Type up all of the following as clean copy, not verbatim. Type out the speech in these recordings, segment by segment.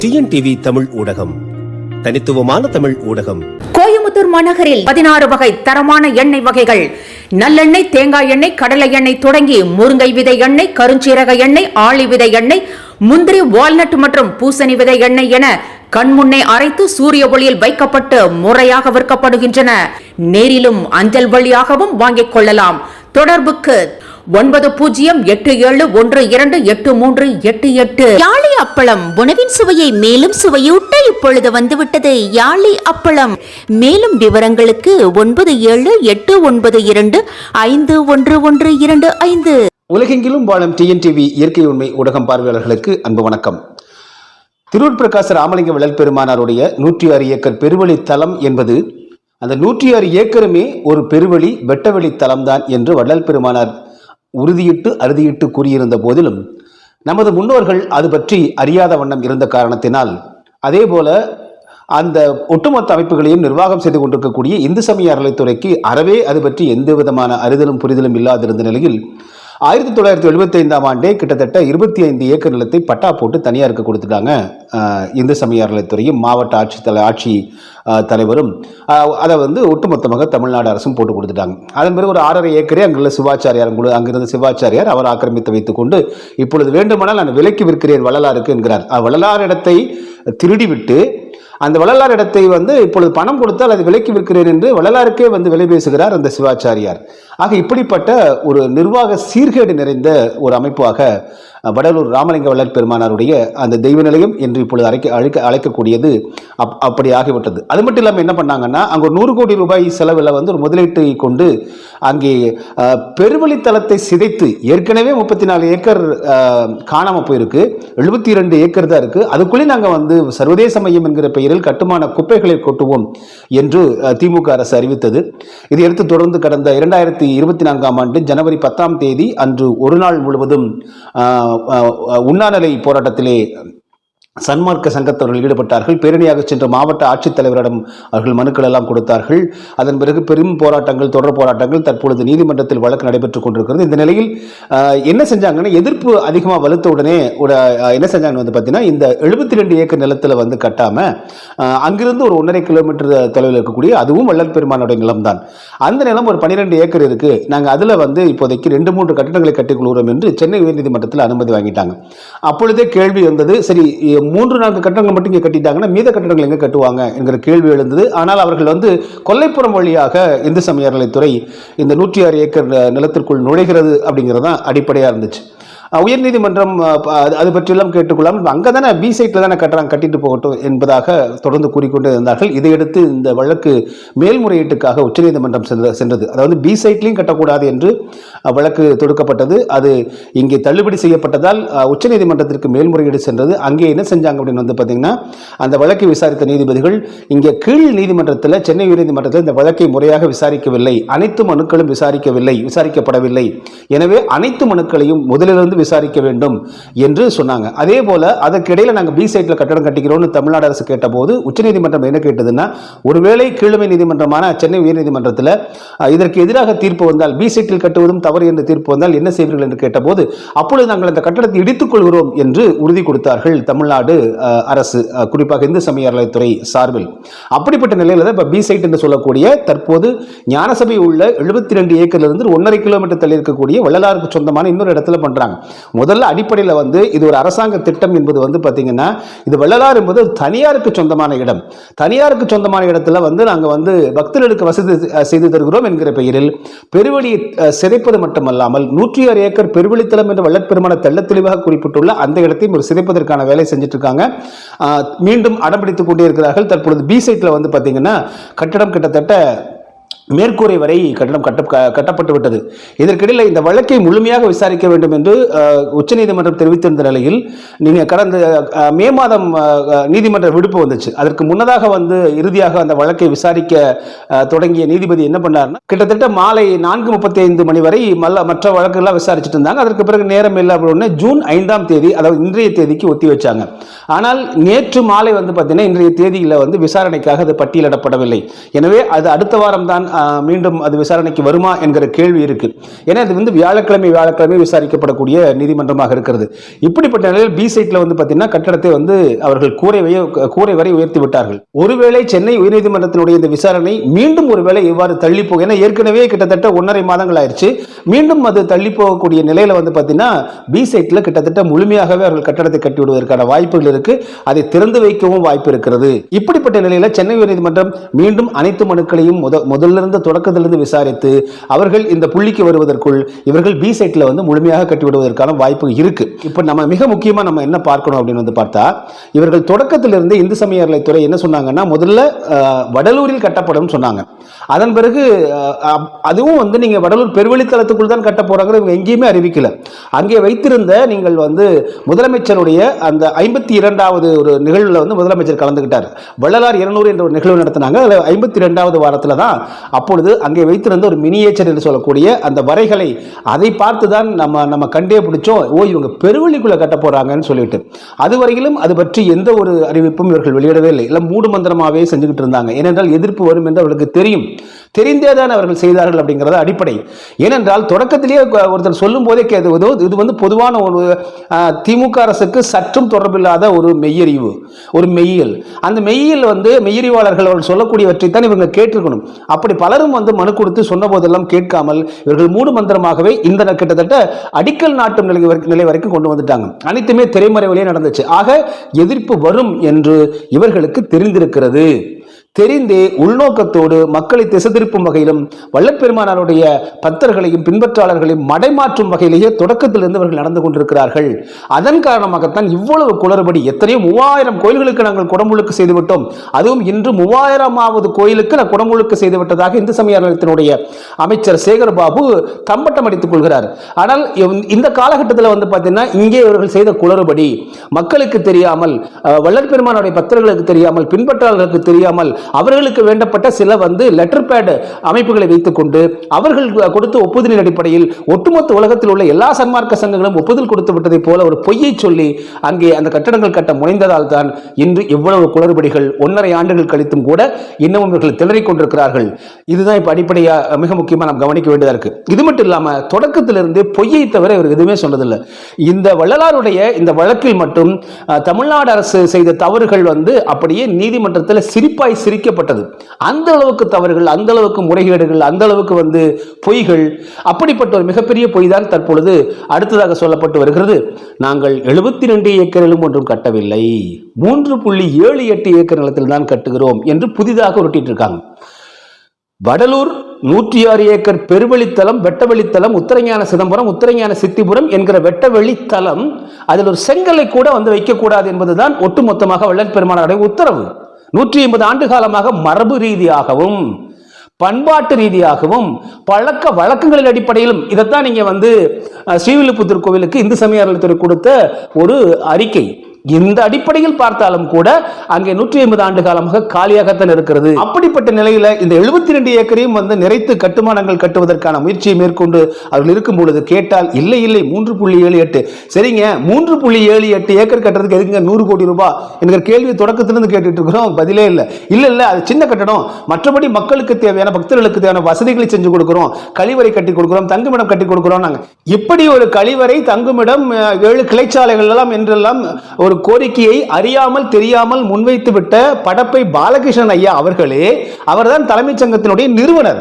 TNTV Tamil ஊடகம், தனித்துவமான தமிழ் ஊடகம். கோயம்புத்தூர் மாநகரில் 16 வகை தரமான எண்ணெய் வகைகள், நல்லெண்ணெய், தேங்காய் எண்ணெய், கடலை எண்ணெய் தொடங்கி முருங்கை விதை எண்ணெய், கருஞ்சீரக எண்ணெய், ஆளி விதை எண்ணெய், முந்திரி, வால்நட் மற்றும் பூசணி விதை எண்ணெய் என கண்முன்னே அரைத்து சூரிய ஒளியில் வைக்கப்பட்டு முறையாக விற்கப்படுகின்றன. நேரிலும் அஞ்சல் வழியாகவும் வாங்கிக் கொள்ளலாம். தொடர்புக்கு 9087128388. யாழி அப்பளம் உணவின் சுவையை மேலும் சுவையூட்ட இப்பொழுது வந்துவிட்டது யாழி அப்பளம். மேலும் விவரங்களுக்கு 9789251125. உலகெங்கிலும் வாழும் டிஎன்டிவி இயற்கை உண்மை ஊடகம் பார்வையாளர்களுக்கு அன்பு வணக்கம். திருவூர் பிரகாச ராமலிங்க வள்ளல் பெருமானாருடைய 106 ஏக்கர் பெருவழி தலம் என்பது அந்த 106 ஏக்கருமே ஒரு பெருவழி வெட்டவெளி தலம்தான் என்று வள்ளல் பெருமானார் உறுதியிட்டு அறுதியிட்டு கூறியிருந்த போதிலும் நமது முன்னோர்கள் அது பற்றி அறியாத வண்ணம் இருந்த காரணத்தினால், அதே போல அந்த ஒட்டுமொத்த அமைப்புகளையும் நிர்வாகம் செய்து கொண்டிருக்கக்கூடிய இந்து சமய அறநிலைத்துறைக்கு அறவே அது பற்றி எந்த விதமான அறிதலும் புரிதலும் இல்லாதிருந்த நிலையில் 1975ஆம் ஆண்டே கிட்டத்தட்ட 25 ஏக்கர் நிலத்தை பட்டா போட்டு தனியாருக்கு கொடுத்துட்டாங்க. இந்து சமய அறநிலைத்துறையும் மாவட்ட ஆட்சி தலைவரும் அதை ஒட்டுமொத்தமாக தமிழ்நாடு அரசும் போட்டு கொடுத்துட்டாங்க. அதன் பிறகு ஒரு 6.5 ஏக்கரே அங்குள்ள சிவாச்சாரியார், அங்கிருந்த சிவாச்சாரியார் அவர் ஆக்கிரமித்து வைத்துக் கொண்டு இப்பொழுது வேண்டுமானால் நான் விலைக்கு விற்கிறேன் வள்ளலாருக்கு என்கிறார். வள்ளலார் இடத்தை திருடிவிட்டு அந்த வள்ளலார் இடத்தை இப்பொழுது பணம் கொடுத்தால் அது விலைக்கு விற்கிறேன் என்று வள்ளலாருக்கே விலை பேசுகிறார் அந்த சிவாச்சாரியார். ஆக இப்படிப்பட்ட ஒரு நிர்வாக சீர்கேடு நிறைந்த ஒரு அமைப்பாக வடலூர் ராமலிங்க வள்ளல் பெருமானாருடைய அந்த தெய்வ நிலையம் என்று இப்பொழுது அழைக்கக்கூடியது அப்படி ஆகிவிட்டது. அது மட்டும் இல்லாமல் என்ன பண்ணாங்கன்னா, அங்கே 100 கோடி ரூபாய் செலவில் ஒரு முதலீட்டை கொண்டு அங்கே பெருவழித்தலத்தை சிதைத்து, ஏற்கனவே 34 ஏக்கர் காணாமல் போயிருக்கு, 72 ஏக்கர் தான் இருக்கு. அதுக்குள்ளே நாங்கள் சர்வதேச மையம் என்கிற பெயரில் கட்டுமான குப்பைகளை கொட்டுவோம் என்று திமுக அரசு அறிவித்தது. இதையடுத்து தொடர்ந்து கடந்த 2024ஆம் ஆண்டு ஜனவரி 10ஆம் தேதி அன்று ஒரு நாள் முழுவதும் உண்ணாநிலை போராட்டத்திலே சன்மார்க்க சங்கத்தவர்கள் ஈடுபட்டார்கள். பேரணியாக சென்ற மாவட்ட ஆட்சித்தலைவரிடம் அவர்கள் மனுக்கள் எல்லாம் கொடுத்தார்கள். அதன் பிறகு பெரும் போராட்டங்கள், தொடர் போராட்டங்கள் தற்பொழுது நீதிமன்றத்தில் வழக்கு நடைபெற்றுக் கொண்டிருக்கிறது. இந்த நிலையில் என்ன செஞ்சாங்கன்னா, எதிர்ப்பு அதிகமாக வலுத்த உடனே என்ன செஞ்சாங்கன்னு பார்த்தீங்கன்னா, இந்த 72 ஏக்கர் நிலத்தில் கட்டாம அங்கிருந்து ஒரு 1.5 கிலோமீட்டர் தொலைவில் இருக்கக்கூடிய அதுவும் வள்ளல் பெருமானுடைய நிலம்தான். அந்த நிலம் ஒரு 12 ஏக்கர் இருக்கு, நாங்கள் அதில் இப்போதைக்கு 2-3 கட்டடங்களை கட்டிக்கொள்கிறோம் என்று சென்னை உயர்நீதிமன்றத்தில் அனுமதி வாங்கிட்டாங்க. அப்பொழுதே கேள்வி வந்தது, சரி 3-4 கட்டடங்கள் மட்டும் இங்கே கட்டிட்டாங்கன்னா மீத கட்டடங்கள் எங்கே கட்டுவாங்க என்கிற கேள்வி எழுந்தது. ஆனால் அவர்கள் கொல்லைப்புறம் வழியாக இந்து சமய அறநிலைத்துறை இந்த 106 ஏக்கர் நிலத்திற்குள் நுழைகிறது அப்படிங்கிறதான் அடிப்படையாக இருந்துச்சு. உயர்நீதிமன்றம் அது பற்றியெல்லாம் கேட்டுக்கொள்ளாமல் அங்கே தானே பி சைட்டில் தானே கட்டுறாங்க, கட்டிட்டு போகட்டும் என்பதாக தொடர்ந்து கூறிக்கொண்டே இருந்தார்கள். இதையடுத்து இந்த வழக்கு மேல்முறையீட்டுக்காக உச்சநீதிமன்றம் சென்றது. அதாவது பி சைட்லையும் கட்டக்கூடாது என்று வழக்கு தொடுக்கப்பட்டது. அது இங்கே தள்ளுபடி செய்யப்பட்டதால் உச்சநீதிமன்றத்திற்கு மேல்முறையீடு சென்றது. அங்கே என்ன செஞ்சாங்க அப்படின்னு பார்த்தீங்கன்னா, அந்த வழக்கை விசாரித்த நீதிபதிகள் இங்கே கீழ் நீதிமன்றத்தில், சென்னை உயர்நீதிமன்றத்தில் இந்த வழக்கை முறையாக விசாரிக்கவில்லை, அனைத்து மனுக்களும் விசாரிக்கப்படவில்லை. எனவே அனைத்து மனுக்களையும் முதலிலிருந்து விசாரிக்க வேண்டும் என்று சொன்னாங்க. அதே போல அதற்கிடையில நாங்கள் பி சைட்ல கட்டடம் கட்டிக்கிறோம்னு தமிழ்நாடு அரசு கேட்டபோது உச்சநீதிமன்றம் என்ன கேட்டதுன்னா, ஒருவேளை கீழமை நீதிமன்றமான சென்னை உயர்நீதிமன்றத்தில் இதற்கு எதிராக தீர்ப்பு வந்தால், பி சைட்டில் கட்டுவதும் தவறு என்று தீர்ப்பு வந்தால் என்ன செய்வீர்கள் என்று கேட்டபோது, அப்பொழுது நாங்கள் அந்த கட்டடத்தை இடித்துக் கொள்கிறோம் என்று உறுதி கொடுத்தார்கள் தமிழ்நாடு அரசு, குறிப்பாக இந்து சமய அறநிலைத்துறை சார்பில். அப்படிப்பட்ட நிலையில் தான் பி சைட் என்று சொல்லக்கூடிய தற்போது ஞானசபை உள்ள 72 ஏக்கர்ல இருந்து 1.5 கிலோமீட்டர் தள்ளி இருக்கக்கூடிய வள்ளலாருக்கு சொந்தமான இன்னொரு இடத்துல பண்றாங்க. முதல்ல அடிப்படையில் இது ஒரு அரசாங்க திட்டம் என்பது பார்த்தீங்கன்னா, இது வள்ளலார் என்பது தனியாருக்கு சொந்தமான இடம். தனியாருக்கு சொந்தமான இடத்துல நாங்கள் பக்தர்களுக்கு வசதி செய்து தருகிறோம் என்கிற பெயரில் பெருவழியை சிதைப்பது மட்டுமல்லாமல் 106 ஏக்கர் பெருவழித்தலம் என்று வள்ளல் பெருமான தெள்ள தெளிவாக குறிப்பிட்டுள்ள அந்த இடத்தையும் ஒரு சிதைப்பதற்கான வேலை செஞ்சுட்டு இருக்காங்க. மீண்டும் அடம்பிடித்துக் கொண்டே இருக்கிறார்கள். தற்பொழுது பி சைட்ல பார்த்தீங்கன்னா கட்டடம் கிட்டத்தட்ட மேற்கூரை வரை கட்டடம் கட்டப்பட்டு விட்டது. இதற்கிடையில் இந்த வழக்கை முழுமையாக விசாரிக்க வேண்டும் என்று உச்சநீதிமன்றம் தெரிவித்திருந்த நிலையில், நீங்க கடந்த மே மாதம் நீதிமன்ற விடுப்பு வந்துச்சு. அதற்கு முன்னதாக இறுதியாக அந்த வழக்கை விசாரிக்க தொடங்கிய நீதிபதி என்ன பண்ணார்னா, கிட்டத்தட்ட மாலை 4:35 மணி வரை மற்ற வழக்குகள்லாம் விசாரிச்சுட்டு இருந்தாங்க. அதற்கு பிறகு நேரம் இல்லை அப்படின்னு ஜூன் 5ஆம் தேதி, அதாவது இன்றைய தேதிக்கு ஒத்தி வச்சாங்க. ஆனால் நேற்று மாலை பார்த்தீங்கன்னா இன்றைய தேதியில் விசாரணைக்காக அது பட்டியலிடப்படவில்லை. எனவே அது அடுத்த வாரம் தான் மீண்டும் அது விசாரணைக்கு வருமா என்கிற கேள்வி இருக்கு. ஏன்னா இது வந்து வியாழக்கிழமை விசாரிக்கப்படக்கூடிய நீதிமன்றமாக இருக்கிறது. இப்படிப்பட்ட நிலையில் பி சைட்ல வந்து பார்த்தீங்கன்னா கட்டடத்தை வந்து அவர்கள் கூரை வரை உயர்த்தி விட்டார்கள். ஒருவேளை சென்னை உயர்நீதிமன்றத்தினுடைய இந்த விசாரணை மீண்டும் ஒருவேளை எவ்வாறு தள்ளி போகும், ஏன்னா ஏற்கனவே கிட்டத்தட்ட 1.5 மாதங்கள் ஆயிடுச்சு, மீண்டும் அது தள்ளி போகக்கூடிய நிலையில வந்து பார்த்தீங்கன்னா பி சைட்ல கிட்டத்தட்ட முழுமையாகவே அவர்கள் கட்டடத்தை கட்டி விடுவதற்கான வாய்ப்புகள் இருக்கு. அதை திறந்து வைக்கவும் வாய்ப்பு இருக்கிறது. இப்படிப்பட்ட நிலையில சென்னை உயர்நீதிமன்றம் மீண்டும் அனைத்து மனுக்களையும் முதலிருந்து தொடக்கத்திலிருந்து விசாரித்து அவர்கள் இந்த புள்ளிக்கு வருவதற்குள் இவர்கள் பி சைட்ல வந்து முழுமையாக கட்டி விடுவதற்கான வாய்ப்பு இருக்கு. இப்ப நம்ம மிக முக்கியமா நம்ம என்ன பார்க்கணும் அப்படின்னு வந்து பார்த்தா, இவர்கள் தொடக்கத்திலிருந்து இந்து சமய அறநிலையத்துறை என்ன சொன்னாங்கன்னா, முதல்ல வடலூரில் கட்டப்படும் சொன்னாங்க. அதன் பிறகு அதுவும் வந்து நீங்க வடலூர் பெருவழித்தளத்துக்குள் தான் கட்ட போறாங்க, இவங்க எங்கேயுமே அறிவிக்கல. அங்கே வைத்திருந்த நீங்கள் வந்து முதலமைச்சருடைய அந்த 52வது ஒரு நிகழ்வுல வந்து முதலமைச்சர் கலந்துகிட்டார். வள்ளலார் 200 என்ற ஒரு நிகழ்வு நடத்தினாங்க. அதில் 52வது வாரத்தில் தான் அப்பொழுது அங்கே வைத்திருந்த ஒரு மினியேச்சர் என்று சொல்லக்கூடிய அந்த வரைகளை அதை பார்த்து தான் நம்ம கண்டே பிடிச்சோம், ஓ இவங்க பெருவழிக்குள்ள கட்ட போறாங்கன்னு சொல்லிட்டு. அதுவரையிலும் அது பற்றி எந்த ஒரு அறிவிப்பும் இவர்கள் வெளியிடவே இல்லை. இல்லை மூடு மந்திரமாகவே செஞ்சுக்கிட்டு இருந்தாங்க. ஏனென்றால் எதிர்ப்பு வரும் என்று அவர்களுக்கு தெரியும். தெரிந்தேதான் அவர்கள் செய்தார்கள் அப்படிங்கிறது அடிப்படை. ஏனென்றால் தொடக்கத்திலேயே ஒருத்தர் சொல்லும் போதே இது வந்து பொதுவான ஒரு திமுக அரசுக்கு சற்றும் தொடர்பில்லாத ஒரு மெய்யறிவு, ஒரு மெய்யியல். அந்த மெய்யியல் வந்து மெய்யறிவாளர்கள் அவர்கள் சொல்லக்கூடியவற்றை தான் இவங்க கேட்டிருக்கணும். அப்படி பலரும் வந்து மனு கொடுத்து சொன்ன போதெல்லாம் கேட்காமல் இவர்கள் மூடு மந்திரமாகவே இந்த கிட்டத்தட்ட அடிக்கல் நாட்டும் நிலை வரைக்கும் கொண்டு வந்துட்டாங்க. அனைத்துமே திரைமறைவிலே நடந்துச்சு. ஆக எதிர்ப்பு வரும் என்று இவர்களுக்கு தெரிந்திருக்கிறது. தெரிந்தே உள்நோக்கத்தோடு மக்களை திசை திருப்பும் வகையிலும் வள்ளற்பெருமானாருடைய பக்தர்களையும் பின்பற்றாளர்களையும் மடைமாற்றும் வகையிலேயே தொடக்கத்திலிருந்து அவர்கள் நடந்து கொண்டிருக்கிறார்கள். அதன் காரணமாகத்தான் இவ்வளவு குளறுபடி. எத்தனையோ 3000 கோயில்களுக்கு நாங்கள் குடமுழுக்கு செய்துவிட்டோம், அதுவும் இன்று 3000வது கோயிலுக்கு நான் குடமுழுக்கு செய்துவிட்டதாக இந்து சமய அறநிலையத்தினுடைய அமைச்சர் சேகர்பாபு தம்பட்டம் அடித்துக் கொள்கிறார். ஆனால் இந்த காலகட்டத்தில் வந்து பார்த்தீங்கன்னா இங்கே இவர்கள் செய்த குளறுபடி மக்களுக்கு தெரியாமல், வள்ளற்பெருமானுடைய பக்தர்களுக்கு தெரியாமல், பின்பற்றாளர்களுக்கு தெரியாமல் அவர்களுக்கு வேண்டப்பட்ட சில வந்து லெட்டர் பேட் அமைப்புகளை வைத்துக் கொண்டு அவர்கள் கொடுத்த ஒப்புதலின் அடிப்படையில் ஒட்டுமொத்த உலகத்தில் உள்ள எல்லா சன்மார்க்க சங்கங்களும் ஒப்புதல் கொடுத்து விட்டதை போல ஒரு பொய்யை சொல்லி அங்கே அந்த கட்டடங்கள் கட்ட முனைந்ததால் தான் இன்று இவ்வளவு குளறுபடிகள் 1.5 ஆண்டுகள் கழித்தும் கூட இன்னமும் இவர்கள் திணறிக் கொண்டிருக்கிறார்கள். இதுதான் இப்ப அடிப்படையா மிக முக்கியமா நாம் கவனிக்க வேண்டியதா இருக்கு. இது மட்டும் இல்லாம தொடக்கத்திலிருந்து பொய்யை தவிர இவர் எதுவுமே சொன்னதில்லை. இந்த வள்ளலாருடைய இந்த வழக்கில் மட்டும் தமிழ்நாடு அரசு செய்த தவறுகள் வந்து அப்படியே நீதிமன்றத்தில் சிரிப்பாய் சிரிக்கப்பட்டது. அந்த அளவுக்கு தவறுகள், அந்த அளவுக்கு முறைகேடுகள், அந்த அளவுக்கு வந்து பொய்கள், அப்படிப்பட்ட ஒரு மிகப்பெரிய பொய் தான் தற்பொழுது அடுத்ததாக சொல்லப்பட்டு வருகிறது. நாங்கள் 72 ஏக்கரிலும் ஒன்றும் கட்டவில்லை, 3.78 ஏக்கர் நிலத்தில் தான் கட்டுகிறோம் என்று புதிதாக உருட்டிட்டு இருக்காங்க. வடலூர் 106 ஏக்கர் பெருவழித்தலம், வெட்டவெளித்தலம், உத்தரஞான சிதம்பரம், உத்தரஞான சித்திபுரம் என்கிற வெட்டவெளித்தலம், அதில் ஒரு செங்கலை கூட வந்து வைக்கக்கூடாது என்பதுதான் ஒட்டுமொத்தமாக வள்ளற்பெருமானாருடைய உத்தரவு. 150 ஆண்டு காலமாக மரபு ரீதியாகவும் பண்பாட்டு ரீதியாகவும் பழக்க வழக்கங்களின் அடிப்படையிலும் இதைத்தான் நீங்க வந்து ஸ்ரீவில்லிபுத்தூர் கோவிலுக்கு இந்து சமய அறநிலையத்துறை கொடுத்த ஒரு அறிக்கை. இந்த அடிப்படையில் பார்த்தாலும் கூட அங்கே 150 ஆண்டு காலமாக காலியாகத்தான் இருக்கிறது. அப்படிப்பட்ட நிலையில இந்த 72 ஏக்கரையும் வந்து நிறைத்து கட்டுமானங்கள் கட்டுவதற்கான முயற்சியை மேற்கொண்டு அவர்கள் இருக்கும் பொழுது கேட்டால் இல்லை 3.78 சரிங்க, 3.78 ஏக்கர் கட்டுறதுக்கு எதுங்க 100 கோடி ரூபாய் என்கிற கேள்வி தொடக்கத்திலிருந்து கேட்டுட்டு இருக்கிறோம். பதிலே இல்லை. இல்ல அது சின்ன கட்டடம், மற்றபடி மக்களுக்கு தேவையான பக்தர்களுக்கு தேவையான வசதிகளை செஞ்சு கொடுக்கிறோம், கழிவறை கட்டி கொடுக்கிறோம், தங்குமிடம் கட்டி கொடுக்கிறோம். நாங்க இப்படி ஒரு கழிவறை, தங்குமிடம், 7 கிளைச்சாலைகள் எல்லாம் என்றெல்லாம் ஒரு கோரிக்கையை அறியாமல் தெரியாமல் முன்வைத்து விட்ட படப்பை பாலகிருஷ்ணன் ஐயா அவர்களே, அவர்தான் தலைமைச் சங்கத்தினுடைய நிறுவனர்.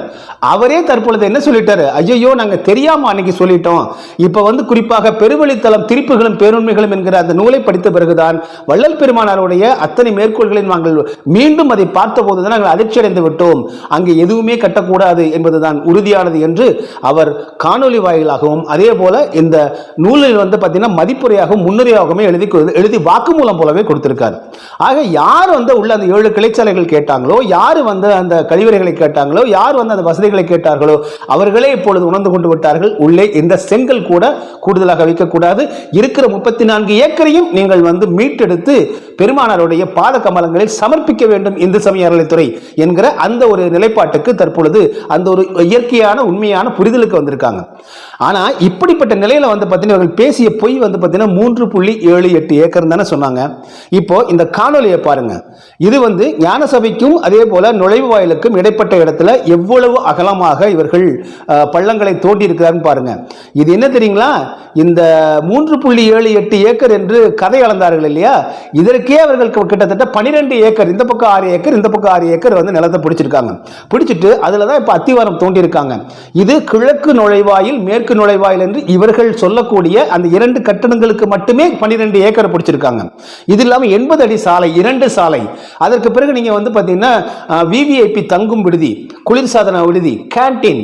அவரே தற்பொழுது என்ன சொல்லிட்டாரு, ஐயோ நாங்க தெரியாம அன்னைக்கு சொல்லிட்டோம். இப்ப வந்து குறிப்பாக பெருவழித்தலம் திருப்புகளும் பேருண்மைகளும் என்கிற அந்த நூலை படித்த பிறகுதான் வள்ளல் பெருமானாருடைய அத்தனை மேற்கோள்களில் நாங்கள் மீண்டும் அதை பார்த்த போதுதான் நாங்கள் அதிர்ச்சி அடைந்து விட்டோம். அங்கே எதுவுமே கட்டக்கூடாது என்பதுதான் உறுதியானது என்று அவர் காணொலி வாயிலாகவும் அதே போல இந்த நூலில் வந்து பார்த்தீங்கன்னா மதிப்புரையாகவும் முன்னுரையாகவும் எழுதி வாக்குமூலம் போலவே கொடுத்திருக்காரு. ஆக யார் வந்து உள்ள அந்த 7 கிளைச்சாலைகள் கேட்டாங்களோ, யார் வந்து அந்த கழிவறைகளை கேட்டாங்களோ, யார் வந்து அந்த வசதிகளை கேட்டார்களோ அவர்களே இப்பொழுது உணர்ந்து கொண்டு விட்டார்கள். உள்ளே இந்த செங்கல் கூட கூடுதலாக வைக்கக்கூடாது, இருக்கிற 34 ஏக்கரையும் நீங்கள் வந்து மீட்டெடுத்து பெருமானாருடைய பாத கமலங்களில் சமர்ப்பிக்க வேண்டும் இந்து சமய அறநிலையத்துறை என்கிற அந்த ஒரு நிலைப்பாட்டுக்கு தற்பொழுது அந்த ஒரு இயற்கையான உண்மையான புரிதலுக்கு வந்திருக்காங்க. ஆனா இப்படிப்பட்ட நிலையில வந்து பார்த்தீங்கன்னா பேசிய பொய் வந்து பார்த்தீங்கன்னா 3.78 ஏக்கர் தானே சொன்னாங்க. இப்போ இந்த காணொலியை பாருங்க. இது ஞான சபைக்கும் அதே போல நுழைவு வாயிலுக்கும் இடைப்பட்ட இடத்துல எவ்வளவு அகலமாக இவர்கள் பள்ளங்களை தோண்டி இருக்கிறார்கள் பாருங்க. இது என்ன தெரியுங்களா? இந்த 3.78 ஏக்கர் என்று கதை அளந்தார்கள் இல்லையா, இதற்கே அவர்கள் கிட்டத்தட்ட 12 ஏக்கர், இந்த பக்கம் 6 ஏக்கர், இந்த பக்கம் 6 ஏக்கர் நிலத்தை பிடிச்சிருக்காங்க. பிடிச்சிட்டு அதுல தான் இப்ப அத்திவாரம் தோண்டி இருக்காங்க. இது கிழக்கு நுழைவாயில் மேற்கு நுழைவாயில் என்று இவர்கள் சொல்லக்கூடிய அந்த 2 கட்டடங்களுக்கு மட்டுமே 12 ஏக்கர் பிடிச்சிருக்காங்க. இது இல்லாம 80 அடி சாலை, 2 சாலை. அதற்கு பிறகு நீங்க பாத்தீங்கன்னா விவிஐபி தங்கும் விடுதி, குளிர்சாதன விடுதி, கேண்டீன்,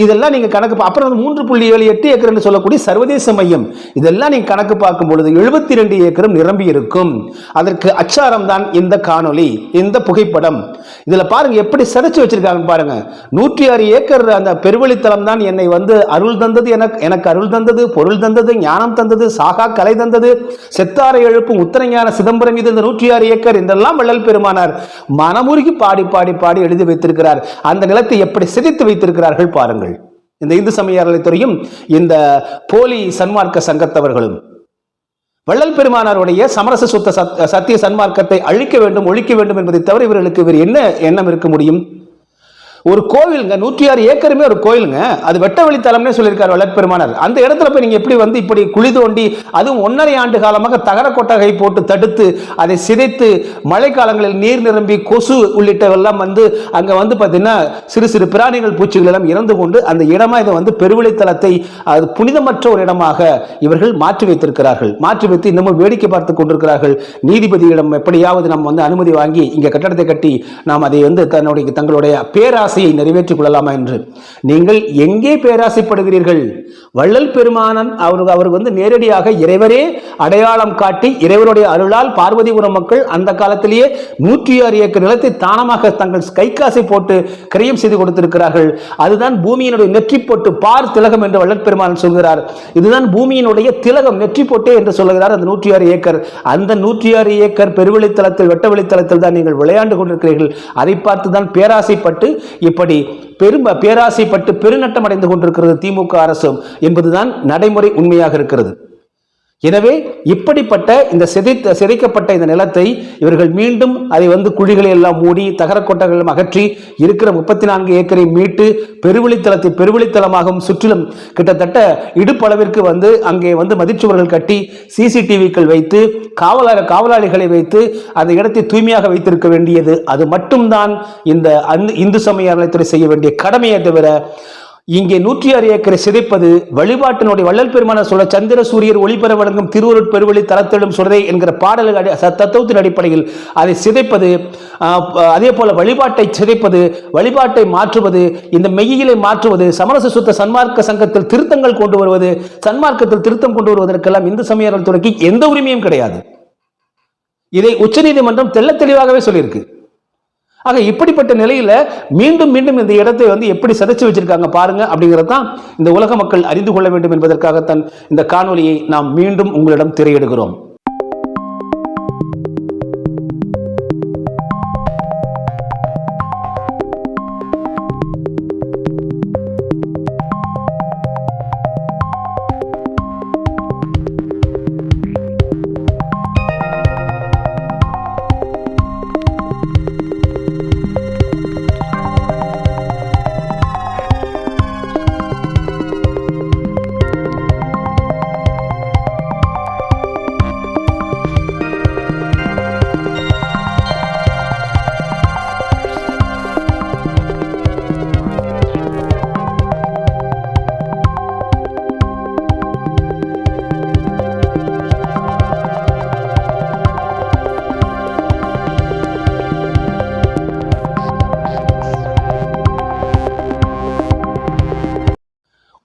இதெல்லாம் நீங்க கணக்கு. அப்புறம் 3.78 ஏக்கர் என்று சொல்லக்கூடிய சர்வதேச மையம், இதெல்லாம் நீங்க கணக்கு பார்க்கும் பொழுது 72 ஏக்கரும் நிரம்பி இருக்கும். அதற்கு அச்சாரம் தான் இந்த காணொளி, இந்த புகைப்படம். இதுல பாருங்க எப்படி சிதைச்சு வச்சிருக்காங்க பாருங்க. 106 ஏக்கர் அந்த பெருவழித்தலம் தான் என்னை அருள் தந்தது, எனக்கு அருள் தந்தது, பொருள் தந்தது, ஞானம் தந்தது, சாகா கலை தந்தது, செத்தாரை எழுப்பும் உத்தரஞான சிதம்பரம், இது இந்த 106 ஏக்கர் இதெல்லாம் வள்ளல் பெருமானார் மனமுருகி பாடி பாடி பாடி எழுதி வைத்திருக்கிறார். அந்த நிலத்தை எப்படி சிதைத்து வைத்திருக்கிறார்கள் பாருங்கள். இந்த இந்து சமய அறநிலையத்துறையும் இந்த போலி சன்மார்க்க சங்கத்தவர்களும் வள்ளல் பெருமானாருடைய சமரச சுத்த சத்திய சன்மார்க்கத்தை அழிக்க வேண்டும், ஒழிக்க வேண்டும் என்பதை தவிர இவர்களுக்கு வேறு என்ன எண்ணம் இருக்க முடியும்? ஒரு கோவிலுங்க, 106 ஏக்கருமே ஒரு கோயிலுங்க. அது வெட்ட வெளித்தலம்னே சொல்லியிருக்காரு வள்ளல் பெருமானார். அந்த இடத்துல போய் நீங்க எப்படி இப்படி குழி தோண்டி, அதுவும் 1.5 ஆண்டு காலமாக தகர கொட்டகை போட்டு தடுத்து அதை சிதைத்து மழை காலங்களில் நீர் நிரம்பி கொசு உள்ளிட்டவெல்லாம் அங்க பாத்தீங்கன்னா சிறு சிறு பிராணிகள் பூச்சிகள் எல்லாம் இறந்து கொண்டு அந்த இடமா இதை பெருவெளித்தலத்தை அது புனிதமற்ற ஒரு இடமாக இவர்கள் மாற்றி வைத்திருக்கிறார்கள். மாற்றி வைத்து இன்னமும் வேடிக்கை பார்த்து கொண்டிருக்கிறார்கள். நீதிபதியிடம் எப்படியாவது நம்ம அனுமதி வாங்கி இங்க கட்டடத்தை கட்டி நாம் அதை தங்களுடைய பேராசையை நிறைவேற்றிக் கொள்ளலாமா என்று. நீங்கள் எங்கே பேராசைப்படுகிறீர்கள்? வள்ளல் பெருமானன் அவர் நேரடியாக இறைவரே அடையாளம் காட்டி இறைவருடைய அருளால் பார்வதிபுரம் மக்கள் அந்த காலத்திலேயே 106 ஏக்கர் நிலத்தை தானமாக தங்கள் கைக்காசை போட்டு கிரயம் செய்து கொடுத்திருக்கிறார்கள். அதுதான் பூமியினுடைய நெற்றி போட்டு பார் திலகம் என்று வள்ளல் பெருமானன் சொல்கிறார். இதுதான் பூமியினுடைய திலகம், நெற்றி போட்டே என்று சொல்கிறார். அந்த 106 ஏக்கர், அந்த 106 ஏக்கர் பெருவெளித்தலத்தில் வெட்ட வெளித்தலத்தில் தான் நீங்கள் விளையாண்டு கொண்டிருக்கிறீர்கள். அதை பார்த்து தான் பேராசைப்பட்டு இப்படி பேராசைப்பட்டு பெருநட்டம் அடைந்து கொண்டிருக்கிறது திமுக அரசு என்பதுதான் நடைமுறை உண்மையாக இருக்கிறது. எனவே இப்படிப்பட்ட இந்த சிதைக்கப்பட்ட இந்த நிலத்தை இவர்கள் மீண்டும் அதை குழிகளை எல்லாம் மூடி தகர கொட்டகைகள் அகற்றி இருக்கிற 34 ஏக்கரை மீட்டு பெருவெளித்தலத்தை பெருவெளித்தலமாகவும் சுற்றிலும் கிட்டத்தட்ட இடுப்பளவிற்கு அங்கே மதிச்சுவர்கள் கட்டி சிசிடிவிக்கள் வைத்து காவலாளிகளை வைத்து அந்த இடத்தை தூய்மையாக வைத்திருக்க வேண்டியது அது மட்டும்தான் இந்த இந்து சமய அறநிலையத்துறை செய்ய வேண்டிய கடமையை தவிர இங்கே 106 ஏக்கரை சிதைப்பது வழிபாட்டினுடைய வள்ளல் பெருமானார் சொல்ல சந்திர சூரியர் ஒளிபெற வழங்கும் திருவருட் பெருவெளி தலத்தெழும் சுடரை என்கிற பாடல் தத்துவத்தின் அடிப்படையில் அதை சிதைப்பது, அதே போல வழிபாட்டை சிதைப்பது, வழிபாட்டை மாற்றுவது, இந்த மெய்யிலை மாற்றுவது, சமரச சுத்த சன்மார்க்க சங்கத்தில் திருத்தங்கள் கொண்டு வருவது, சன்மார்க்கத்தில் திருத்தம் கொண்டு வருவதற்கெல்லாம் இந்து சமய அறநிலையத்துறைக்கு எந்த உரிமையும் கிடையாது. இதை உச்சநீதிமன்றம் தெள்ள தெளிவாகவே சொல்லியிருக்கு. ஆக இப்படிப்பட்ட நிலையில மீண்டும் மீண்டும் இந்த இடத்தை எப்படி சிதைச்சு வச்சிருக்காங்க பாருங்க. அப்படிங்கறதான் இந்த உலக மக்கள் அறிந்து கொள்ள வேண்டும் என்பதற்காகத்தான் இந்த காணொலியை நாம் மீண்டும் உங்களிடம் திரையிடுகிறோம்.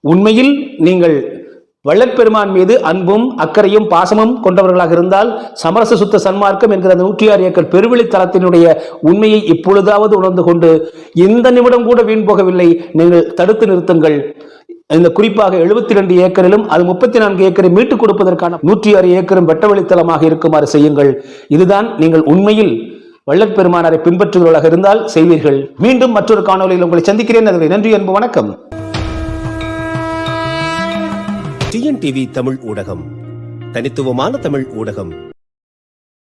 உண்மையில் நீங்கள் வள்ளல் பெருமான் மீது அன்பும் அக்கறையும் பாசமும் கொண்டவர்களாக இருந்தால் சமரச சுத்த சன்மார்க்கம் என்கிற அந்த 106 ஏக்கர் பெருவெளி தலத்தினுடைய உண்மையை இப்பொழுதாவது உணர்ந்து கொண்டு இந்த நிமிடம் கூட வீண் போகவில்லை, நீங்கள் தடுத்து நிறுத்துங்கள். இந்த குறிப்பாக 72 ஏக்கரிலும் அது 34 ஏக்கரை மீட்டுக் கொடுப்பதற்கான 106 ஏக்கரும் வெட்ட வெளித்தலமாக இருக்குமாறு செய்யுங்கள். இதுதான் நீங்கள் உண்மையில் வள்ளல் பெருமானாரை பின்பற்றுகிறவர்களாக இருந்தால் செய்வீர்கள். மீண்டும் மற்றொரு காணொலியில் உங்களை சந்திக்கிறேன். அதுவரை நன்றி, அன்பு, வணக்கம். டிஎன்டிவி தமிழ் ஊடகம், தனித்துவமான தமிழ் ஊடகம்.